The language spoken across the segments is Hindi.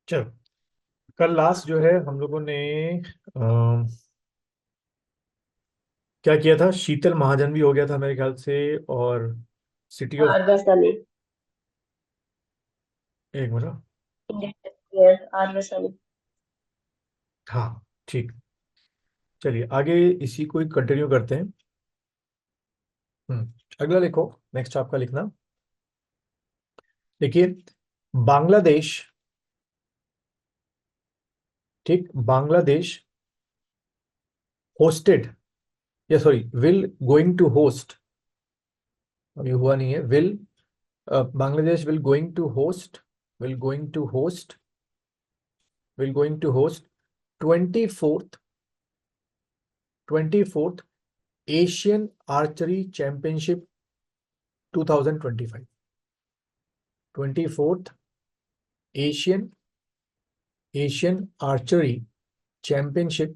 चलो, कल लास्ट जो है हम लोगों ने क्या किया था, शीतल महाजन भी हो गया था मेरे ख्याल से। और सिटी ऑफ, आर्गसनी। एक मिनट। इंडियन आर्गसनी। हाँ, ठीक। चलिए आगे इसी को कंटिन्यू करते हैं। अगला लिखो। नेक्स्ट आपका लिखना। देखिए, बांग्लादेश। ठीक, बांग्लादेश होस्टेड, या sorry, will going to host. अभी हुआ नहीं है। Will, Bangladesh will going to host, will going to host, will going to host 24th 24th Asian archery championship 2025। 24th Asian Asian archery championship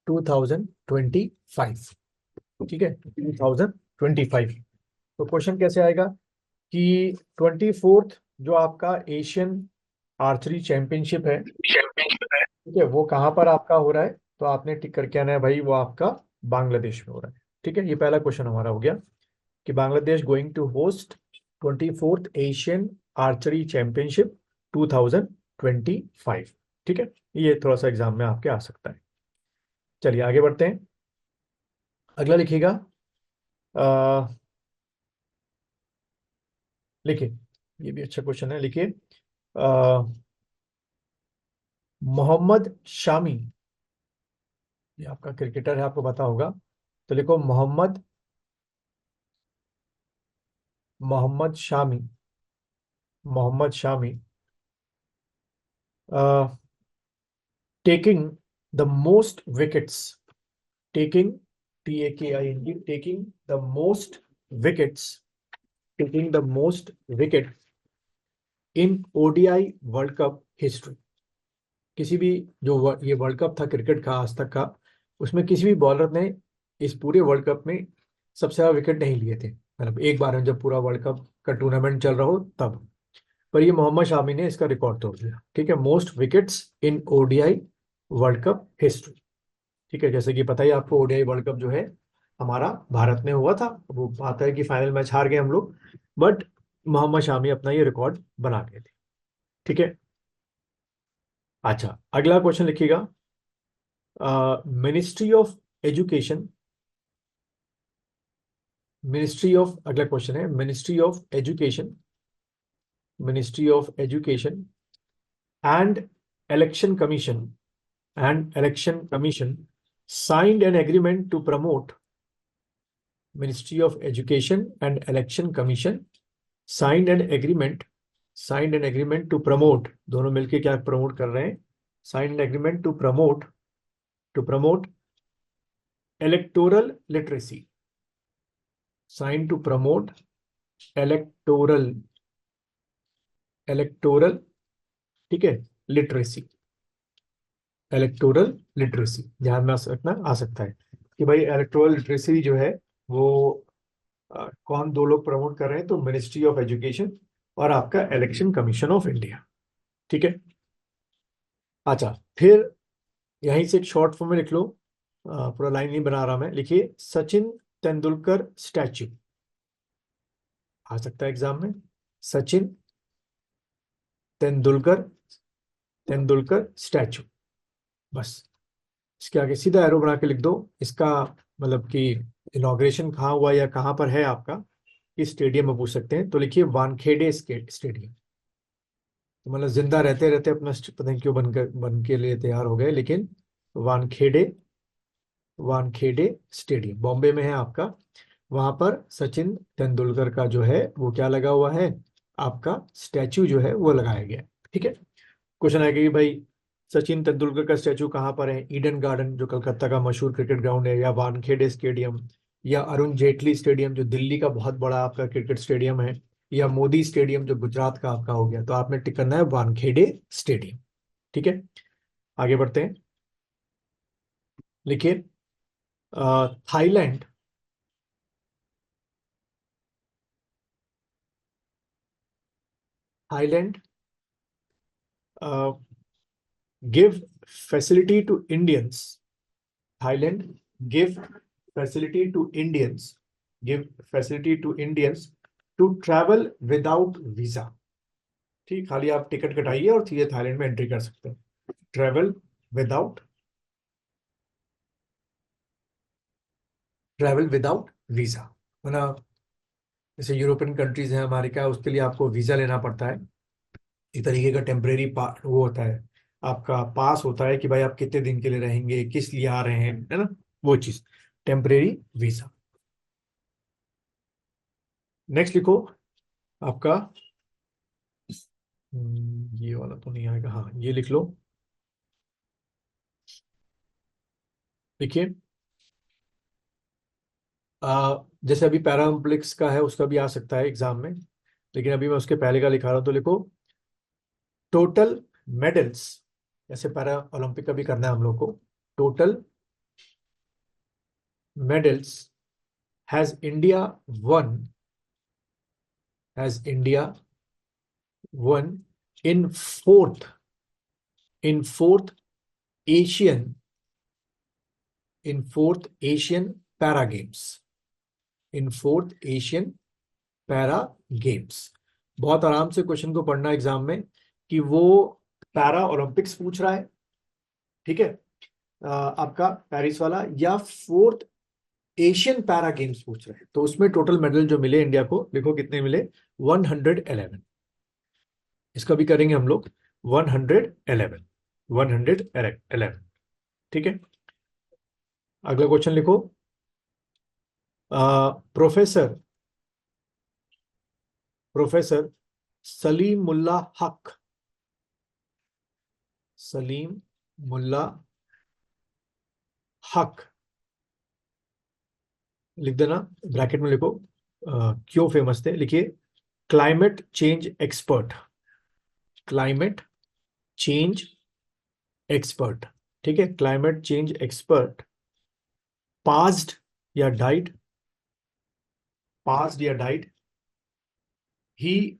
2025। ठीक है, 2025। तो क्वेश्चन कैसे आएगा कि 24th जो आपका एशियन आर्चरी चैंपियनशिप है, ठीक है, वो कहाँ पर आपका हो रहा है। तो आपने टिक करके आना है भाई, वो आपका बांग्लादेश में हो रहा है। ठीक है, ये पहला क्वेश्चन हमारा हो गया कि Bangladesh going to host 24th Asian archery championship 2025। ठीक है, ये थोड़ा सा एग्जाम में आपके आ सकता है। चलिए आगे बढ़ते हैं। अगला लिखिएगा। अ, लिखिए, ये भी अच्छा क्वेश्चन है। लिखिए, मोहम्मद शामी, ये आपका क्रिकेटर है, आपको पता होगा। तो लिखो Mohammed Mohammed Shami, Mohammed Shami taking the most wickets, taking, TAKING, taking the most wickets, taking the most wicket in ODI world cup history. किसी भी, जो ये वर्ल्ड कप था क्रिकेट का आज तक का, उसमें किसी भी बॉलर ने इस पूरे वर्ल्ड कप में सबसे ज्यादा विकेट नहीं लिए थे, मतलब एक बार में जब पूरा वर्ल्ड कप का टूर्नामेंट चल रहा हो तब। पर ये मोहम्मद शामी ने इसका रिकॉर्ड तोड़ दिया। ठीक है, most wickets in ODI world cup history. ठीक है, जैसे कि पता ही आपको, ODI वर्ल्ड कप जो है हमारा भारत में हुआ था। वो बात है कि फाइनल मैच हार गए हम लोग, बट मोहम्मद शामी अपना ये रिकॉर्ड बना गए थे। ठीक है। अच्छा, अगला क्वेश्चन लिखिएगा। Ministry of education, ministry of, अगला क्वेश्चन है ministry of education, ministry of education and election commission, and election commission signed an agreement to promote, Ministry of Education and Election Commission signed an agreement, signed an agreement to promote, दोनों मिलके क्या प्रमोट कर रहे हैं, signed an agreement to promote, to promote electoral literacy, signed to promote electoral, electoral, ठीक है, लिटरेसी, इलेक्टोरल लिटरेसी ध्यान में आ सकता है कि भाई इलेक्टोरल लिटरेसी जो है वो कौन दो लोग प्रमोट कर रहे हैं, तो मिनिस्ट्री ऑफ एजुकेशन और आपका इलेक्शन कमीशन ऑफ इंडिया। ठीक है। अच्छा, फिर यहीं से एक शॉर्ट फॉर्म में लिख लो। पूरा लाइन नहीं बना रहा मैं। लिखिए, सचिन तेंदुलकर स्टैच्यू आ सकता है एग्जाम में। सचिन तेंदुलकर, तेंदुलकर स्टैच्यू, बस। इसके आगे सीधा एरो बना के लिख दो इसका, मतलब कि इनॉग्रेशन कहाँ हुआ या कहाँ पर है आपका, इस स्टेडियम में पूछ सकते हैं। तो लिखिए वानखेड़े स्टेडियम। तो मतलब जिंदा रहते रहते अपना पता नहीं क्यों बनकर बन के लिए तैयार हो गए, लेकिन वानखेड़े, वानखेड़े स्टेडियम बॉम्बे में है आपका। वहां पर सचिन तेंदुलकर का जो है वो क्या लगा हुआ है, आपका स्टैचू जो है वो लगाया गया है। ठीक है। क्वेश्चन आएगा कि भाई सचिन तेंदुलकर का स्टैचू कहाँ पर है, ईडन गार्डन जो कलकत्ता का मशहूर क्रिकेट ग्राउंड है, या वानखेड़े स्टेडियम, या अरुण जेटली स्टेडियम जो दिल्ली का बहुत बड़ा आपका क्रिकेट स्टेडियम है, या मोदी स्टेडियम जो गुजरात का आपका हो गया। तो आपने टिक करना है वानखेड़े स्टेडियम। ठीक है, आगे बढ़ते हैं। लिखिए, Thailand, Thailand give facility to Indians, Thailand give facility to Indians, give facility to Indians to travel without visa. ठीक, खाली आप टिकट कटाइए और सीधे थाईलैंड में एंट्री कर सकते हैं। Travel without, travel without visa, वरना जैसे यूरोपियन कंट्रीज हैं हमारे, क्या उसके लिए आपको वीजा लेना पड़ता है। एक तरीके का टेम्परेरी वो होता है, आपका पास होता है कि भाई आप कितने दिन के लिए रहेंगे, किस लिए आ रहे हैं, है ना, वो चीज, टेम्परेरी वीजा। नेक्स्ट लिखो आपका, ये वाला तो नहीं आएगा, हाँ ये लिख लो। देखिए, जैसे अभी पैरालंपिक्स का है, उसका भी आ सकता है एग्जाम में, लेकिन अभी मैं उसके पहले का लिखा रहा हूं, तो लिखो टोटल मेडल्स, जैसे पैरा ओलंपिक का भी करना है हम लोग को। Total medals has India one, has India one in fourth, in fourth Asian, in fourth Asian para games, in fourth Asian para games. बहुत आराम से क्वेश्चन को पढ़ना एग्जाम में, कि वो पैरा ओलंपिक्स पूछ रहा है, ठीक है, आपका पेरिस वाला, या फोर्थ एशियन पैरा गेम्स पूछ रहे हैं, तो उसमें टोटल मेडल जो मिले इंडिया को, देखो कितने मिले, 111। इसका भी करेंगे हम लोग, 111, 111, ठीक है। अगला क्वेश्चन लिखो, प्रोफेसर, प्रोफेसर सलीम मुल्ला हक, सलीम मुल्ला हक, लिख देना, ब्रैकेट में लिखो, क्यों फेमस थे, लिखिए climate change expert, climate change expert, ठीक है, क्लाइमेट चेंज एक्सपर्ट, पास्ड या डाइड, पास्ड या died, he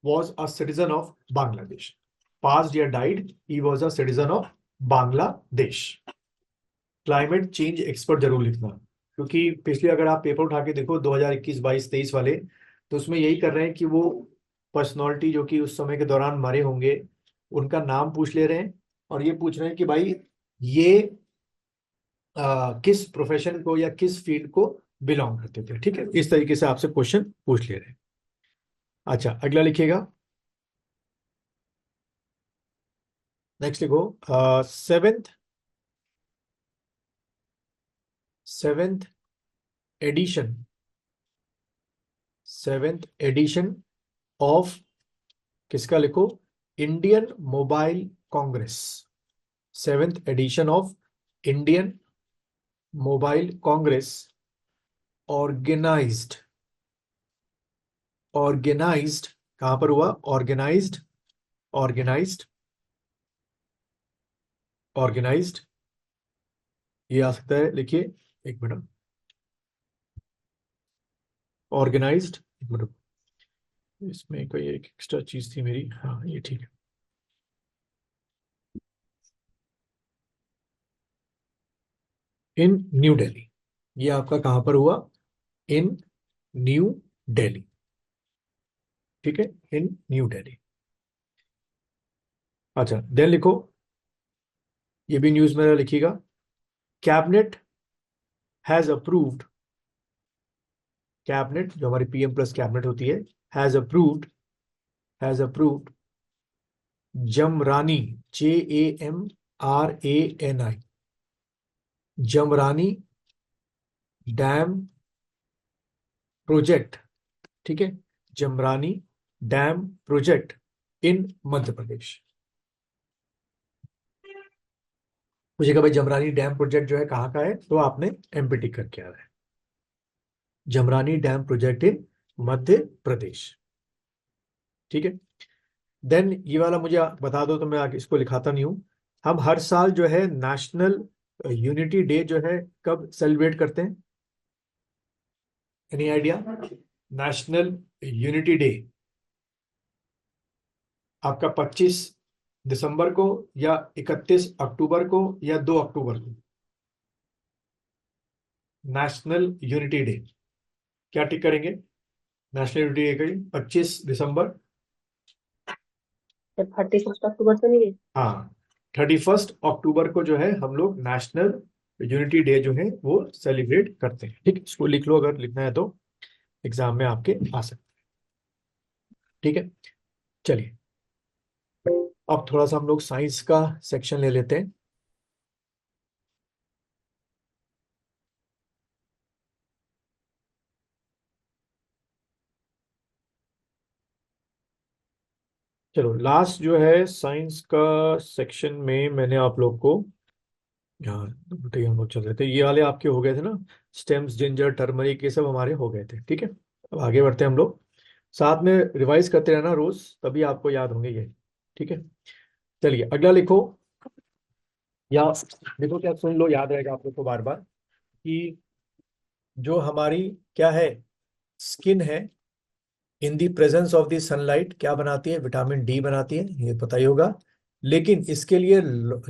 was a citizen of Bangladesh, passed या died, he was a citizen of Bangladesh. Climate change expert जरूर लिखना, क्योंकि पिछले अगर आप पेपर उठा के देखो 2021, 22, 23 वाले, तो उसमें यही कर रहे हैं कि वो पर्सनालिटी जो कि उस समय के दौरान मरे होंगे, उनका नाम पूछ ले रहे हैं, और ये पूछ रहे हैं कि भाई ये किस प्रोफेशन को या किस फील्ड को बिलोंग करते थे, ठीक है, इस तरीके से आपसे क्वेश्चन पूछ ले रहे हैं। अच्छा, अगला लिखिएगा, नेक्स्ट लिखो, seventh, seventh edition, seventh edition of, किसका लिखो, Indian Mobile Congress, seventh edition of Indian Mobile Congress, organised, organised कहां पर हुआ, ऑर्गेनाइज्ड, ऑर्गेनाइज्ड, ऑर्गेनाइज्ड, ये आ सकता है, लिखिए, एक मिनट, ऑर्गेनाइज्ड, एक मिनट, इसमें कोई एक एक्स्ट्रा चीज थी मेरी, हाँ ये ठीक है, इन न्यू दिल्ली, ये आपका कहां पर हुआ, इन न्यू दिल्ली, ठीक है, इन न्यू दिल्ली। अच्छा, देन लिखो, ये भी न्यूज में लिखिएगा, कैबिनेट हैज अप्रूव्ड, कैबिनेट जो हमारी पीएम प्लस कैबिनेट होती है, has approved, has approved Jamrani, JAMRANI, Jamrani dam project, ठीक है, Jamrani dam project in Madhya Pradesh. मुझे कहा भाई जमरानी डैम प्रोजेक्ट जो है कहाँ का है, तो आपने एमपी टिक करके आ रहा है, Jamrani dam project in Madhya Pradesh, ठीक है। देन ये वाला मुझे बता दो, तो मैं आगे इसको लिखाता नहीं हूं। हम हर साल जो है नेशनल यूनिटी डे जो है कब सेलिब्रेट करते हैं, any idea, national unity day आपका 25 दिसंबर को या 31 अक्टूबर को या 2 अक्टूबर को? नेशनल यूनिटी डे, क्या टिक करेंगे? नेशनल यूनिटी डे का 25 दिसंबर। 31 अक्टूबर तो नहीं है? हाँ, 31 अक्टूबर को जो है हम लोग नेशनल यूनिटी डे जो है वो सेलिब्रेट करते हैं। ठीक है, इसको लिख लो अगर लिखना है तो, एग्जाम में आपके आ सकते हैं। ठीक है, चलिए अब थोड़ा सा हम लोग साइंस का सेक्शन ले लेते हैं। चलो, लास्ट जो है साइंस का सेक्शन में मैंने आप लोग को, यहाँ बेटे हम लोग चल रहे थे, ये वाले आपके हो गए थे ना, स्टेम्स, जिंजर, टर्मरिक, ये सब हमारे हो गए थे। ठीक है, अब आगे बढ़ते हैं हम लोग, साथ में रिवाइज करते रहना रोज, तभी आपको याद होंगे ये। ठीक है, चलिए अगला लिखो, या देखो क्या, सुन लो, याद रहेगा आप लोग को बार बार, कि जो हमारी क्या है, स्किन है, in the presence of the sunlight क्या बनाती है? विटामिन डी बनाती है, ये पता ही होगा। लेकिन इसके लिए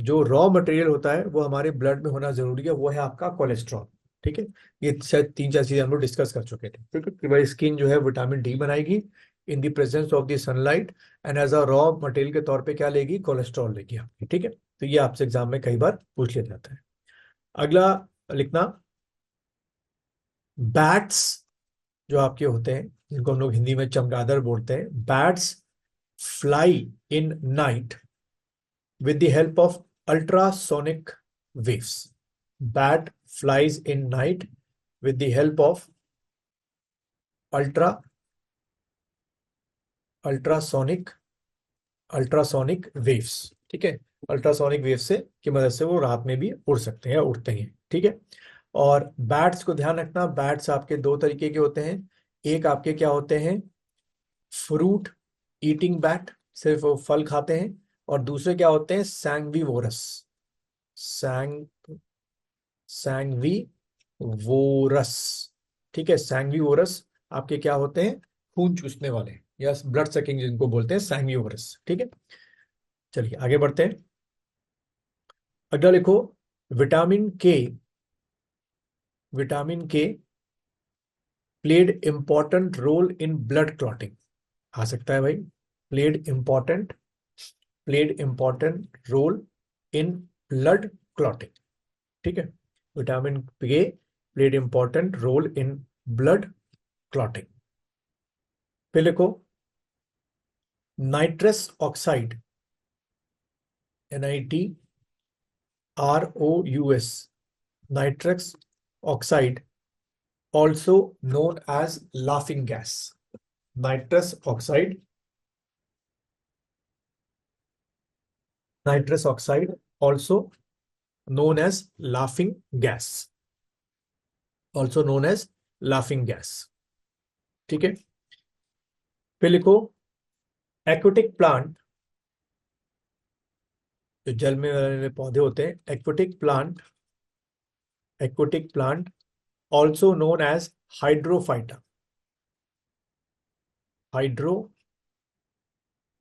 जो रॉ मटेरियल होता है वो हमारे ब्लड में होना जरूरी है, वो है आपका कोलेस्ट्रॉल। ठीक है, ये शायद 3-4 चीजें हम लोग डिस्कस कर चुके थे। ठीक है, कि भाई स्किन जो है विटामिन डी बनाएगी in the presence of the sunlight, and as a raw material के तौर पे क्या लेगी? कोलेस्ट्रॉल लेगी आपकी। ठीक है, तो ये आपसे एग्जाम में कई बार पूछ लिया जाता है। अगला लिखना, बैट्स जो आपके होते हैं, जिनको हम लोग हिंदी में चमगादड़ बोलते हैं, bats fly in night with the help of ultrasonic waves. Bat flies in night with the help of ultra ultrasonic ultrasonic waves. ठीक है, अल्ट्रासोनिक वेव से की मदद से वो रात में भी उड़ सकते हैं या उड़ते हैं। ठीक है, और बैट्स को ध्यान रखना, बैट्स आपके दो तरीके के होते हैं। एक आपके क्या होते हैं? फ्रूट ईटिंग बैट, सिर्फ वो फल खाते हैं। और दूसरे क्या होते हैं? सैंगवीवोरस, सैंग सैंगवी वोरस। ठीक है, सैंगवी वोरस आपके क्या होते हैं? खून चूसने वाले, या ब्लड सकिंग जिनको बोलते हैं, सैंगवी वोरस। ठीक है, चलिए आगे बढ़ते हैं। अगला लिखो, vitamin K, vitamin K played important role in blood clotting. आ सकता है भाई, played important, played important role in blood clotting. ठीक है, vitamin K played important role in blood clotting. फिर लिखो, nitrous oxide, NITROUS, nitrous oxide also known as laughing gas. Nitrous oxide, nitrous oxide also known as laughing gas, also known as laughing gas। ठीक है, फिर लिखो, एक्वेटिक प्लांट, जो जल में वाले पौधे होते हैं, aquatic plant, aquatic plant also known as hydrophyta, hydro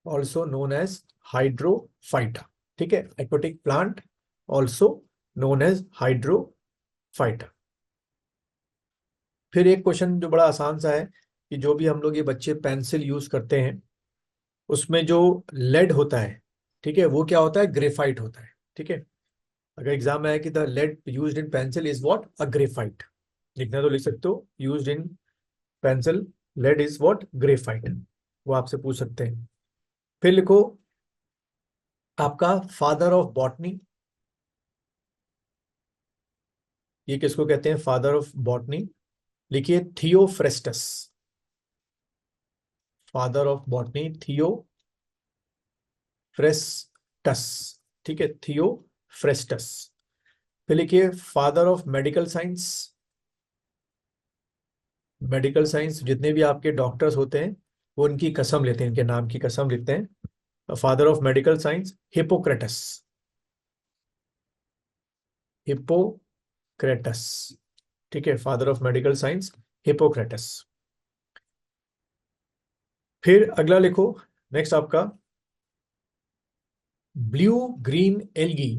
also known as hydrophyta. ठीक है, aquatic plant also known as hydrophyta. फिर एक क्वेश्चन जो बड़ा आसान सा है, कि जो भी हम लोग ये बच्चे पेंसिल यूज करते हैं, उसमें जो लेड होता है, ठीक है, वो क्या होता है? ग्रेफाइट होता है। ठीक है, अगर एग्जाम में आए कि the lead used in pencil is what? A graphite, लिखना तो लिख सकते हो, used in pencil lead is what? Graphite, वो आपसे पूछ सकते हैं। फिर लिखो, आपका फादर ऑफ बॉटनी, ये किसको कहते हैं फादर ऑफ बॉटनी? लिखिए Theophrastus, father of botany Theophrastus. ठीक है, थियोफ्रेस्टस। फिर लिखिए father of medical science, medical science जितने भी आपके डॉक्टर्स होते हैं वो इनकी कसम लेते हैं, इनके नाम की कसम लिखते हैं। Father of medical science Hippocrates, Hippocrates. ठीक है, father of medical science Hippocrates. फिर अगला लिखो, नेक्स्ट आपका blue green algae,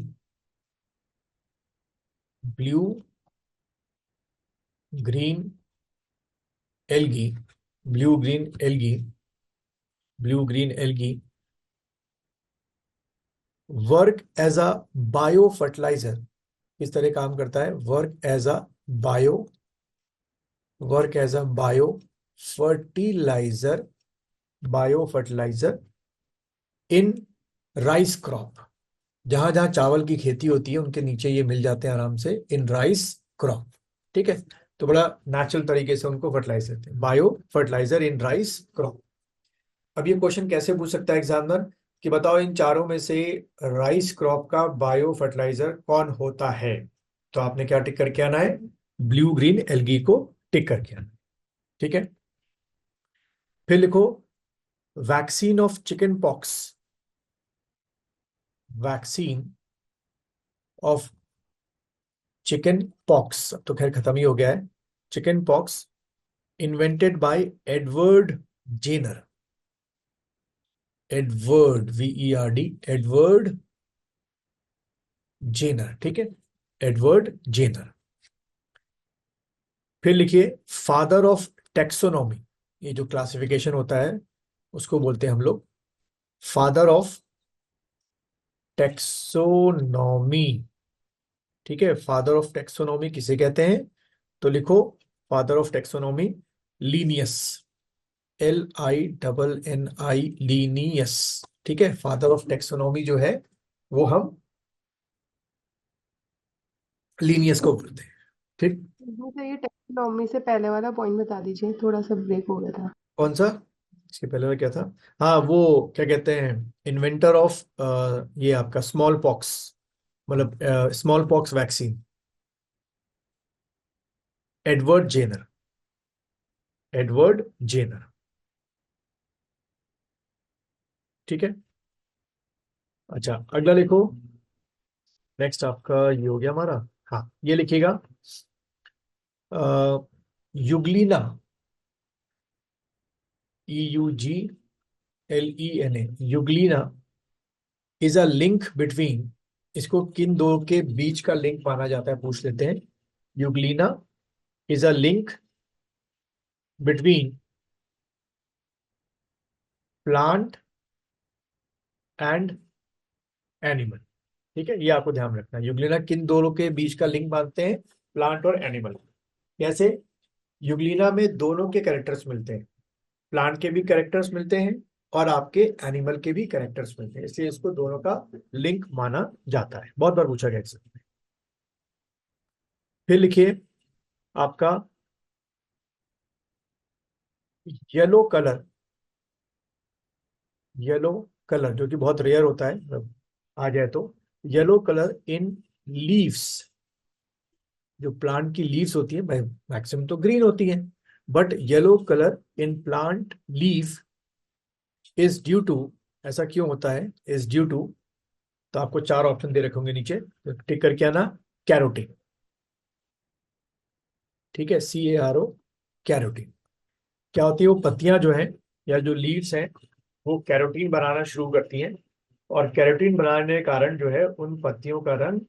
blue green algae, blue green algae, blue green algae work as a bio fertiliser. किस तरह काम करता है? Bio work as a fertiliser bio fertiliser in rice crop. जहां जहां चावल की खेती होती है उनके नीचे ये मिल जाते हैं आराम से, इन राइस क्रॉप। ठीक है, तो बड़ा नेचुरल तरीके से उनको फर्टिलाइज देते हैं, bio fertiliser in rice crop. अब ये क्वेश्चन कैसे पूछ सकता है एग्जामिनर कि बताओ इन चारों में से राइस क्रॉप का बायो फर्टिलाइजर कौन होता है? तो आपने क्या टिक करके आना है? ब्लू ग्रीन एल्गी को टिक करके आना। ठीक है, फिर लिखो vaccine of chickenpox, vaccine of chickenpox, अब तो खैर खत्म ही हो गया है। Chickenpox invented by Edward Jenner, Edward VERD, Edward Jenner. ठीक है, एडवर्ड जेनर। फिर लिखिए फादर ऑफ टेक्सोनॉमी, ये जो क्लासिफिकेशन होता है उसको बोलते हैं हम लोग फादर ऑफ टेक्सोनॉमी। ठीक है, फादर ऑफ टेक्सोनॉमी किसे कहते हैं? तो लिखो father of taxonomy Linnaeus, LINNI, Linnaeus. ठीक है, फादर ऑफ टेक्सोनॉमी जो है वो हम लीनियस को बोलते हैं। ठीक, तो ये टेक्नोमी से पहले वाला पॉइंट बता दीजिए, थोड़ा सा ब्रेक हो गया था। कौन सा? इसके पहले वाला क्या था? हाँ, वो क्या कहते हैं, इन्वेंटर ऑफ ये आपका स्मॉल पॉक्स, मतलब smallpox vaccine, Edward Jenner, Edward Jenner. ठीक है, अच्छा अगला लिखो। नेक्स्ट आपका ये हो गया हमारा। हाँ, ये लिखिएगा euglena, EUGLENA, euglena is a link between, इसको किन दो के बीच का लिंक माना जाता है पूछ लेते हैं। Euglena is a link between plant and animal. ठीक है, ये आपको ध्यान रखना है, युगलीना किन दोनों के बीच का लिंक मानते हैं? प्लांट और एनिमल। कैसे? युगलीना में दोनों के कैरेक्टर्स मिलते हैं, प्लांट के भी कैरेक्टर्स मिलते हैं और आपके एनिमल के भी कैरेक्टर्स मिलते हैं, इसलिए इसको दोनों का लिंक माना जाता है। बहुत बार पूछा गया एग्जाम में। फिर लिखिए आपका येलो कलर, येलो कलर जो कि बहुत रेयर होता है, मतलब आ जाए तो येलो कलर इन लीव्स, जो प्लांट की लीव्स होती है मैक्सिमम तो ग्रीन होती है, but yellow colour in plant leaf is due to, ऐसा क्यों होता है? इज ड्यू टू, तो आपको चार ऑप्शन दे रखे होंगे नीचे, तो टिक करके आना, कैरोटीन। ठीक है, CARO, कैरोटीन। क्या होती है? वो पत्तियां जो हैं या जो लीव्स हैं वो कैरोटीन बनाना शुरू करती हैं, और कैरोटीन बनाने के कारण जो है उन पत्तियों का रंग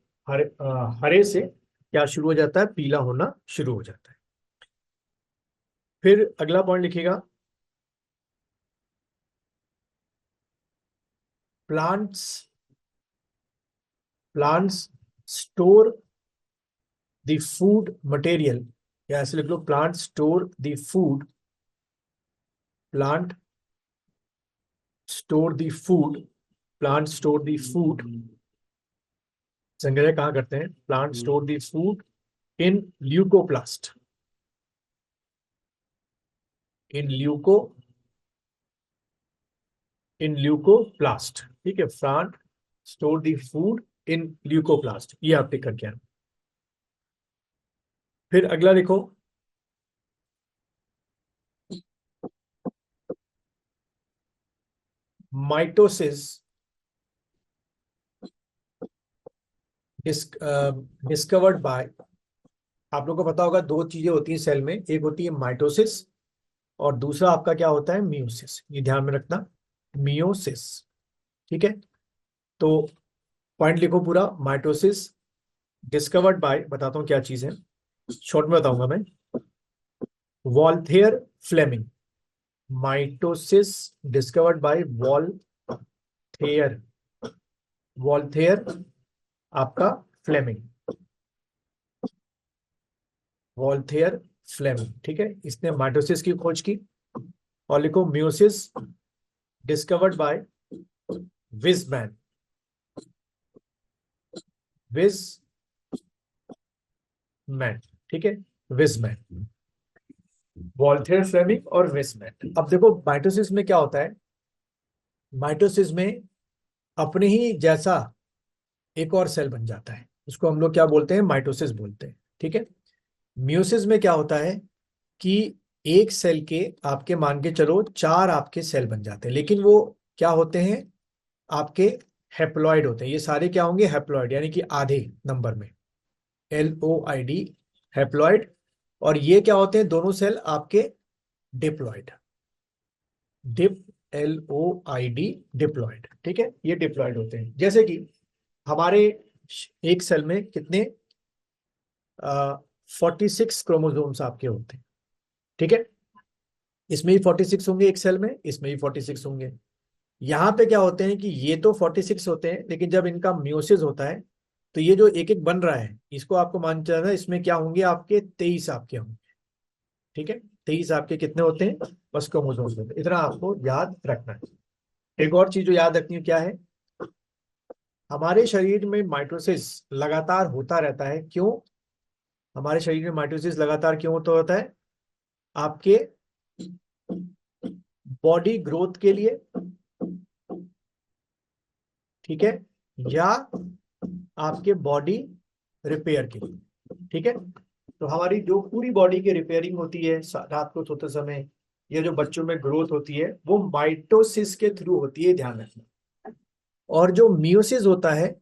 हरे से क्या शुरू हो जाता है? पीला होना शुरू हो जाता है। फिर अगला पॉइंट लिखिएगा plants, plants store the food material, या ऐसे लिख लो plant store the food, plant store the food, plant store the food, संग्रह कहाँ करते हैं? Plant store the food in leucoplast, in leuco, in leucoplast. ठीक है, plant store the food in leucoplast, ये आप टिक करके आना। फिर अगला देखो माइटोसिस डिस्कवर्ड बाय, आप लोगों को पता होगा दो चीजें होती हैं सेल में, एक होती है माइटोसिस और दूसरा आपका क्या होता है? मियोसिस। ये ध्यान में रखना, मियोसिस। ठीक है, तो पॉइंट लिखो पूरा। माइटोसिस डिस्कवर्ड बाय, बताता हूँ क्या चीज है, शॉर्ट में बताऊंगा मैं। Walther Flemming. Mitosis discovered by Walther. Walther आपका फ्लेमिंग। वॉल्थेयर फ्लेमिंग, ठीक है, इसने माइटोसिस की खोज की। और लिखो meiosis discovered by Weizmann. Weizmann, ठीक है, विजमैन। वॉल्थेयर फ्लेमिंग और विजमैन। अब देखो माइटोसिस में क्या होता है, माइटोसिस में अपने ही जैसा एक और सेल बन जाता है, उसको हम लोग क्या बोलते हैं, माइटोसिस बोलते हैं, ठीक है। म्यूसिस में क्या होता है कि एक सेल के आपके मान के चलो 4 आपके सेल बन जाते हैं, लेकिन वो क्या होते हैं, आपके हैप्लॉइड होते हैं। ये सारे क्या होंगे, हैप्लॉइड, यानी कि आधे नंबर में, LOID, हैप्लॉइड। और ये क्या होते हैं, दोनों सेल आपके डिप्लॉइड। डिप, LOID, डिप्लॉइड, ठीक है, ये डिप्लॉइड होते हैं। जैसे कि हमारे एक सेल में कितने 46 क्रोमोसोम्स आपके होते हैं, ठीक है। इसमें ही 46 होंगे एक सेल में, इसमें ही 46 होंगे। यहाँ पे क्या होते हैं कि ये तो 46 होते हैं, लेकिन जब इनका म्यूसिस होता है तो ये जो एक एक बन रहा है, इसको आपको मान चलना है, इसमें क्या होंगे आपके 23 आपके होंगे, ठीक है। 23 आपके कितने होते हैं, बस क्रोमोसोम्स होते हैं, इतना आपको याद रखना है। एक और चीज जो याद रखनी है क्या है, हमारे शरीर में माइटोसिस लगातार होता रहता है। क्यों हमारे शरीर में माइटोसिस लगातार क्यों होता होता है, आपके बॉडी ग्रोथ के लिए, ठीक है, या आपके बॉडी रिपेयर के लिए, ठीक है। तो हमारी जो पूरी बॉडी की रिपेयरिंग होती है रात को सोते समय, या जो बच्चों में ग्रोथ होती है, वो माइटोसिस के थ्रू होती है, ध्यान रखना। और जो मियोसिस होता है,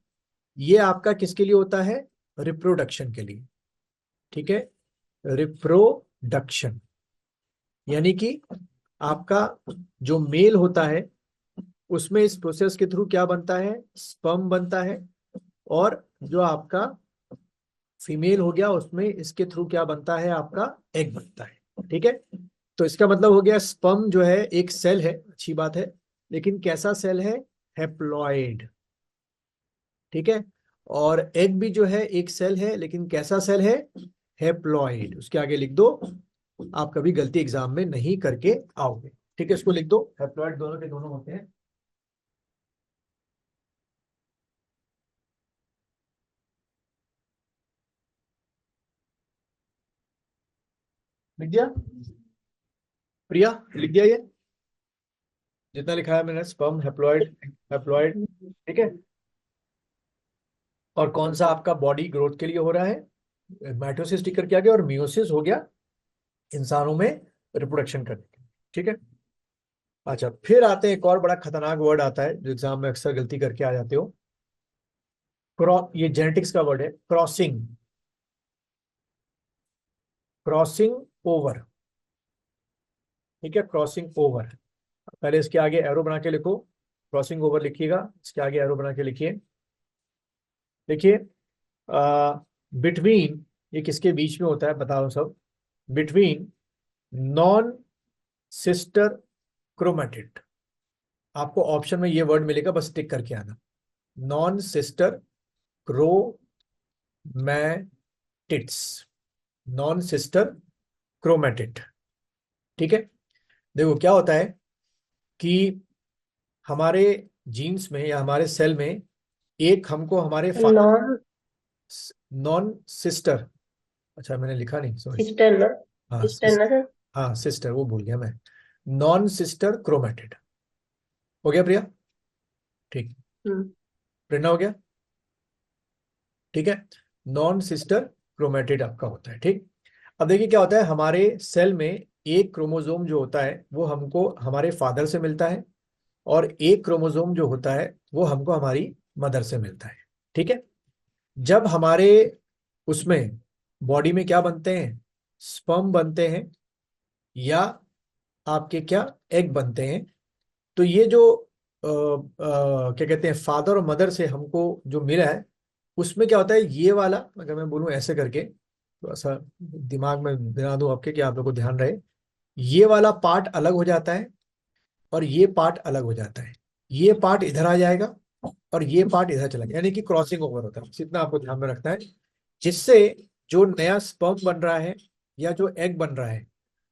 ये आपका किसके लिए होता है, रिप्रोडक्शन के लिए, ठीक है, रिप्रोडक्शन। यानी कि आपका जो मेल होता है उसमें इस प्रोसेस के थ्रू क्या बनता है, स्पर्म बनता है। और जो आपका फीमेल हो गया, उसमें इसके थ्रू क्या बनता है, आपका एग बनता है, ठीक है। तो इसका मतलब हो गया स्पर्म जो है एक सेल है, अच्छी बात है, लेकिन कैसा सेल है, हैप्लॉइड, ठीक है। और एग भी जो है एक सेल है, लेकिन कैसा सेल है, हैप्लॉइड। उसके आगे लिख दो, आप कभी गलती एग्जाम में नहीं करके आओगे, ठीक है, इसको लिख दो, हैप्लॉइड दोनों के दोनों होते हैं। लिख दिया प्रिया, लिख दिया ये जितना लिखा है मैंने, स्पर्म, हैप्लॉइड, हैप्लॉइड, ठीक है। और कौन सा आपका बॉडी ग्रोथ के लिए हो रहा है, माइटोसिस टिकर किया गया, और मियोसिस हो गया इंसानों में रिप्रोडक्शन करने के लिए, ठीक है। अच्छा, फिर आते हैं एक और बड़ा खतरनाक वर्ड आता है जो एग्जाम में अक्सर गलती करके आ जाते हो, ये जेनेटिक्स का वर्ड है, क्रॉसिंग। क्रॉसिंग ओवर, ठीक है, क्रॉसिंग ओवर। पहले इसके आगे एरो बना के लिखो, क्रॉसिंग ओवर लिखिएगा, इसके आगे एरो बना के लिखिए। देखिए, बिटवीन, ये किसके बीच में होता है बता रहा हूं सब, बिटवीन नॉन सिस्टर क्रोमेटिड। आपको ऑप्शन में ये वर्ड मिलेगा, बस टिक करके आना, non sister chromatids, non sister chromatid, ठीक है। देखो क्या होता है कि हमारे जीन्स में या हमारे सेल में एक हमको हमारे फादर, नॉन नॉन सिस्टर, अच्छा मैंने लिखा नहीं, सॉरी। सिस्टर ना, हाँ सिस्टर ना सर। हाँ सिस्टर, वो भूल गया मैं, नॉन सिस्टर क्रोमैटिड। हो गया प्रिया, ठीक, हम्म। प्रेरणा हो गया, ठीक है। नॉन सिस्टर क्रोमैटिड आपका होता है, ठीक। अब देखिए क्या होता है, हमारे सेल में एक क्रोमोसोम जो होता है वो हमको हमारे फादर से मिलता है, और एक क्रोमोसोम जो होता है वो हमको हमारी मदर से मिलता है, ठीक है। जब हमारे उसमें बॉडी में क्या बनते हैं, स्पर्म बनते हैं, या आपके क्या एग बनते हैं, तो ये जो क्या कहते हैं, फादर और मदर से हमको जो मिला है, उसमें क्या होता है, ये वाला अगर मैं बोलूँ ऐसे करके, थोड़ा सा दिमाग में बना दूं आपके कि आप लोग को ध्यान रहे, ये वाला पार्ट अलग हो जाता है और ये पार्ट अलग हो जाता है। ये पार्ट इधर आ जाएगा और ये पार्ट इधर चला जाएगा, यानी कि क्रॉसिंग ओवर होता है। इतना आपको ध्यान में रखना है, जिससे जो नया स्पर्म बन रहा है या जो एग बन रहा है,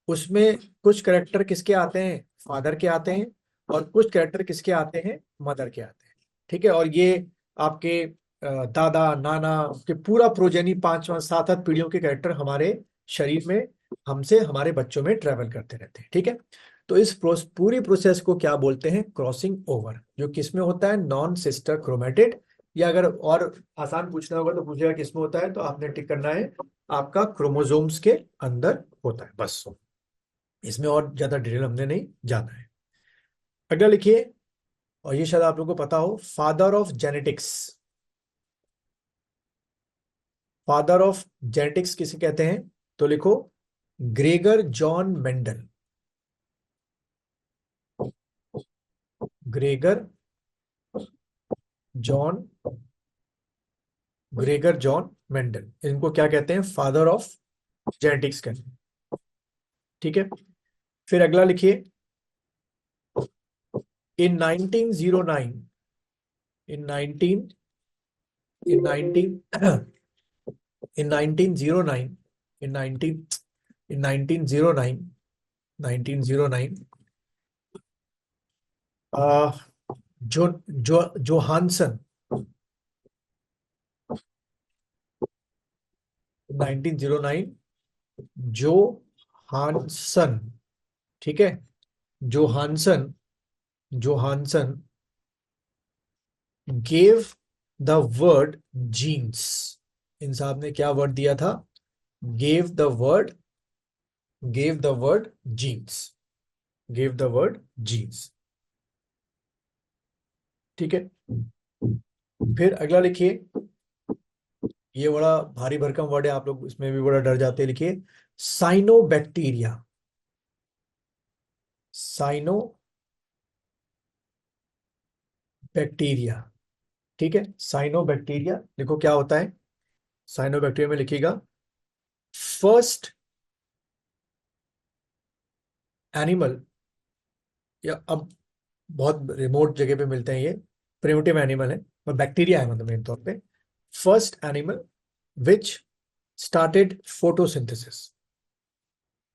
उसमें कुछ करेक्टर किसके आते हैं, फादर के आते हैं, और कुछ करेक्टर किसके आते हैं, मदर के आते हैं। ठीक है, और ये आपके दादा नाना के पूरा प्रोजेनी 5 5 7 8 पीढ़ियों के करेक्टर हमारे शरीर में हमसे हमारे बच्चों में ट्रेवल करते रहते हैं। ठीक है, तो इस पूरी प्रोसेस को क्या बोलते हैं, क्रॉसिंग ओवर, जो किसमें होता है, नॉन सिस्टर क्रोमेटिड, या अगर और आसान पूछना होगा तो पूछेगा किसमें होता है, तो आपने टिक करना है आपका क्रोमोसोम्स के अंदर होता है, बस। इसमें और ज्यादा डिटेल हमने नहीं जाना है। अगला लिखिए, और ये शायद आप लोगों को पता हो, father of genetics. Father of genetics किसे कहते हैं, तो लिखो Gregor John Mendel. Gregor John Gregor John Mendel, इनको क्या कहते हैं, फादर ऑफ जेनेटिक्स कहते हैं। ठीक है, फिर अगला लिखिए, इन 1909, इन 19 इन 19 इन 1909 इन 19 इन 1909 1909 जो जोहानसन, 1909 जोहानसन, ठीक है, Johannsen Johannsen gave the word genes. इन साहब ने क्या वर्ड दिया था, gave the word genes, gave the word genes. ठीक है, फिर अगला लिखिए, ये बड़ा भारी भरकम वर्ड है, आप लोग इसमें भी बड़ा डर जाते हैं। लिखिए साइनोबैक्टीरिया। साइनोबैक्टीरिया, ठीक है, साइनोबैक्टीरिया देखो क्या होता है। साइनोबैक्टीरिया में लिखिएगा, फर्स्ट एनिमल, या अब बहुत रिमोट जगह पे मिलते हैं ये, प्रिमिटिव एनिमल है और बैक्टीरिया है, मतलब मेन तौर पे first animal which started photosynthesis,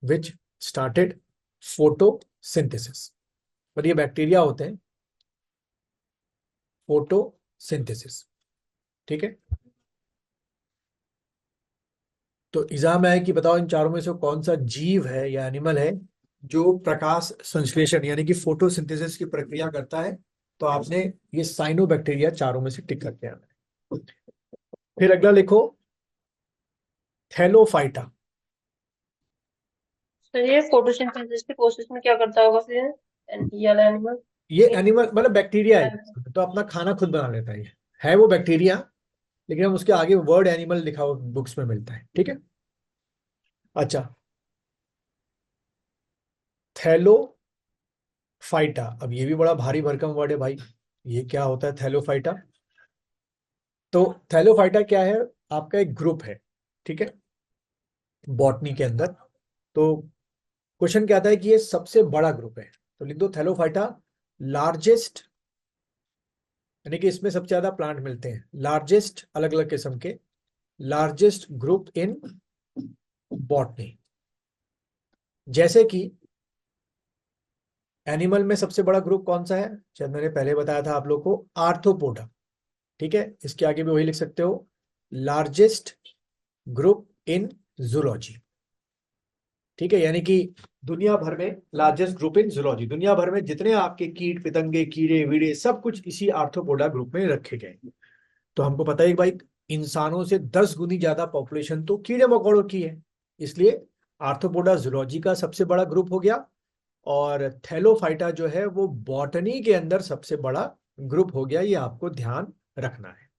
which started photosynthesis, और ये बैक्टीरिया होते हैं, फोटोसिंथेसिस। ठीक है, तो एग्जाम में है कि बताओ इन चारों में से कौन सा जीव है या एनिमल है जो प्रकाश संश्लेषण यानी कि फोटोसिंथेसिस की प्रक्रिया करता है, तो आपने ये साइनोबैक्टीरिया चारों में से टिक करके आना है। फिर अगला लिखो, थैलोफाइटा। तो ये फोटोसिंथेसिस की प्रोसेस में क्या करता होगा फिर ये वाला एनिमल? ये एनिमल मतलब बैक्टीरिया है, तो अपना खाना खुद बना लेता है, ये है वो बैक्टीरिया, लेकिन हम उसके आगे वर्ड एनिमल लिखा हुआ बुक्स में मिलता है। ठीक है, अच्छा, थैलोफाइटा, अब ये भी बड़ा भारी भरकम वर्ड है भाई, ये क्या होता है थैलोफाइटा। तो थैलोफाइटा क्या है, आपका एक ग्रुप है, ठीक है, बॉटनी के अंदर। तो क्वेश्चन क्या आता है कि ये सबसे बड़ा ग्रुप है, तो लिख दो थैलोफाइटा लार्जेस्ट, यानी कि इसमें सबसे ज्यादा प्लांट मिलते हैं, लार्जेस्ट अलग अलग किस्म के, लार्जेस्ट ग्रुप इन बॉटनी। जैसे कि एनिमल में सबसे बड़ा ग्रुप कौन सा है, शायद मैंने पहले बताया था आप लोग को, आर्थ्रोपोडा। ठीक है, इसके आगे भी वही लिख सकते हो, लार्जेस्ट ग्रुप इन जूलॉजी। ठीक है, यानी कि दुनिया भर में लार्जेस्ट ग्रुप इन जूलॉजी, दुनिया भर में जितने आपके कीट पतंगे कीड़े वीड़े सब कुछ इसी आर्थ्रोपोडा ग्रुप में रखे गए। तो हमको पता है कि भाई इंसानों से 10 गुनी ज्यादा पॉपुलेशन तो कीड़े मकोड़ों की है, इसलिए आर्थ्रोपोडा जूलॉजी का सबसे बड़ा ग्रुप हो गया, और थैलोफाइटा जो है वो बॉटनी के अंदर सबसे बड़ा ग्रुप हो गया, ये आपको ध्यान रखना है।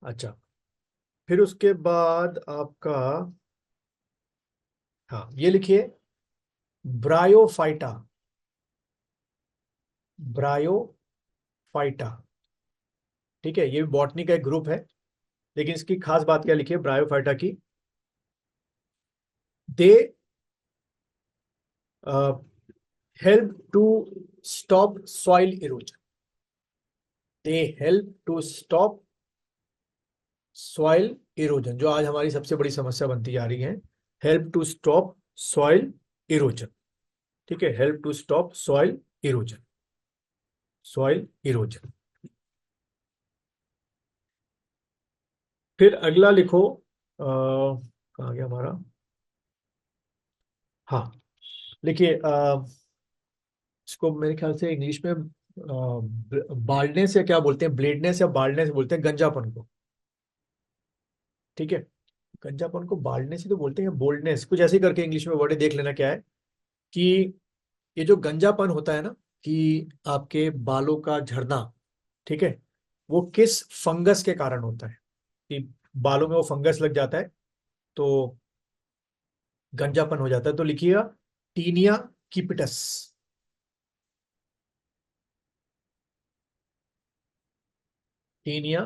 अच्छा, फिर उसके बाद आपका, हाँ ये लिखिए ब्रायोफाइटा। ब्रायोफाइटा। ठीक है, ये भी बॉटनी का एक ग्रुप है, लेकिन इसकी खास बात क्या लिखी है ब्रायोफाइटा की? They help to stop soil erosion. They help to stop soil erosion, जो आज हमारी सबसे बड़ी समस्या बनती जा रही है। Help to stop soil erosion. ठीक है, help to stop soil erosion, soil erosion. फिर अगला लिखो, कहाँ गया हमारा? हाँ, लिखिए, इसको मेरे ख्याल से इंग्लिश में बाल्डनेस या क्या बोलते हैं, ब्लेडनेस या बाल्डनेस बोलते हैं, गंजापन को। ठीक है, गंजापन को बाल्डनेस ही तो बोलते हैं, बोल्डनेस कुछ ऐसे ही करके इंग्लिश में वर्ड है, देख लेना क्या है। कि ये जो गंजापन होता है ना, कि आपके बालों का झड़ना, ठीक है, वो किस फंगस के कारण होता है? कि बालों में वो फंगस लग जाता है तो गंजापन हो जाता है। तो लिखिएगा tinea capitis. Tinea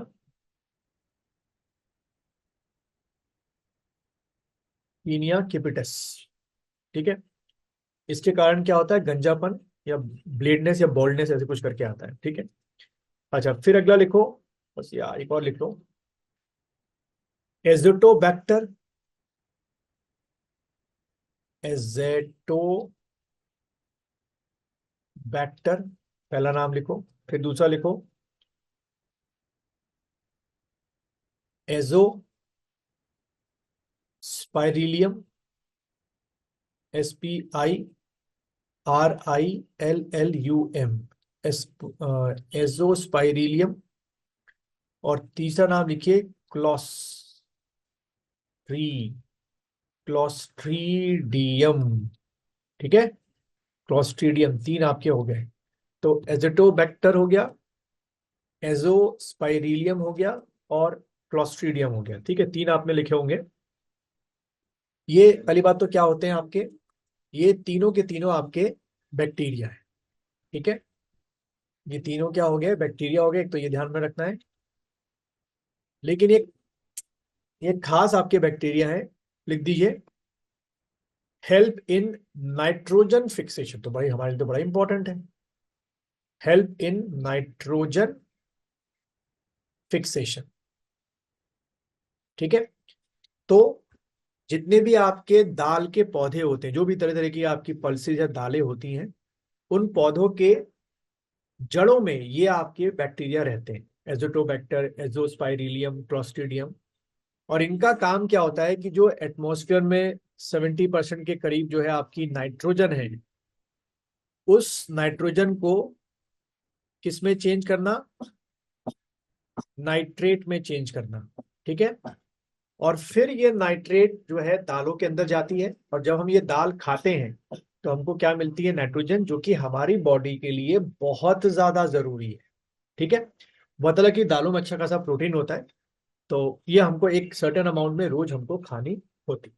tinea capitis. ठीक है, इसके कारण क्या होता है? गंजापन या ब्लेडनेस या बॉल्डनेस ऐसे कुछ करके आता है। ठीक है, अच्छा, फिर अगला लिखो, बस यार एक और लिख लो, एजोटोबैक्टर। एजेटोबैक्टर, पहला नाम लिखो, फिर दूसरा लिखो एजो स्पाइरिलियम। SPIRILLUM, एजोस्पाइरिलियम। और तीसरा नाम लिखिए क्लॉस्ट्रीडियम। ठीक है, क्लॉस्ट्रीडियम, तीन आपके हो गए। तो एजेटोबैक्टर हो गया, एजोस्पाइरिलियम हो गया, और क्लॉस्ट्रीडियम हो गया। ठीक है, तीन आपने लिखे होंगे। ये पहली बात तो क्या होते हैं आपके, ये तीनों के तीनों आपके बैक्टीरिया है। ठीक है, ये तीनों क्या हो गए? बैक्टीरिया हो गए, एक तो ये ध्यान में रखना है। लेकिन ये खास आपके बैक्टीरिया है, लिख दीजिए हेल्प इन नाइट्रोजन फिक्सेशन। तो भाई हमारे लिए तो बड़ा इंपॉर्टेंट है, हेल्प इन नाइट्रोजन फिक्सेशन। ठीक है, तो जितने भी आपके दाल के पौधे होते हैं, जो भी तरह तरह की आपकी पल्सेज या दालें होती हैं, उन पौधों के जड़ों में ये आपके बैक्टीरिया रहते हैं, एजोटोबैक्टर, एजोस्पाइरिलियम, क्लॉस्ट्रीडियम। और इनका काम क्या होता है कि जो एटमॉस्फेयर में 70% के करीब जो है आपकी नाइट्रोजन है, उस नाइट्रोजन को किस में चेंज करना? नाइट्रेट में चेंज करना। ठीक है, और फिर ये नाइट्रेट जो है दालों के अंदर जाती है, और जब हम ये दाल खाते हैं तो हमको क्या मिलती है? नाइट्रोजन, जो कि हमारी बॉडी के लिए बहुत ज्यादा जरूरी है। ठीक है, मतलब कि दालों में अच्छा खासा प्रोटीन होता है, तो ये हमको एक सर्टेन अमाउंट में रोज हमको खानी होती है।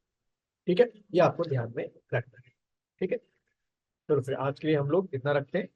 ठीक है, ये आपको ध्यान में रखना है। ठीक है, चलो फिर आज के लिए हम लोग इतना रखते हैं।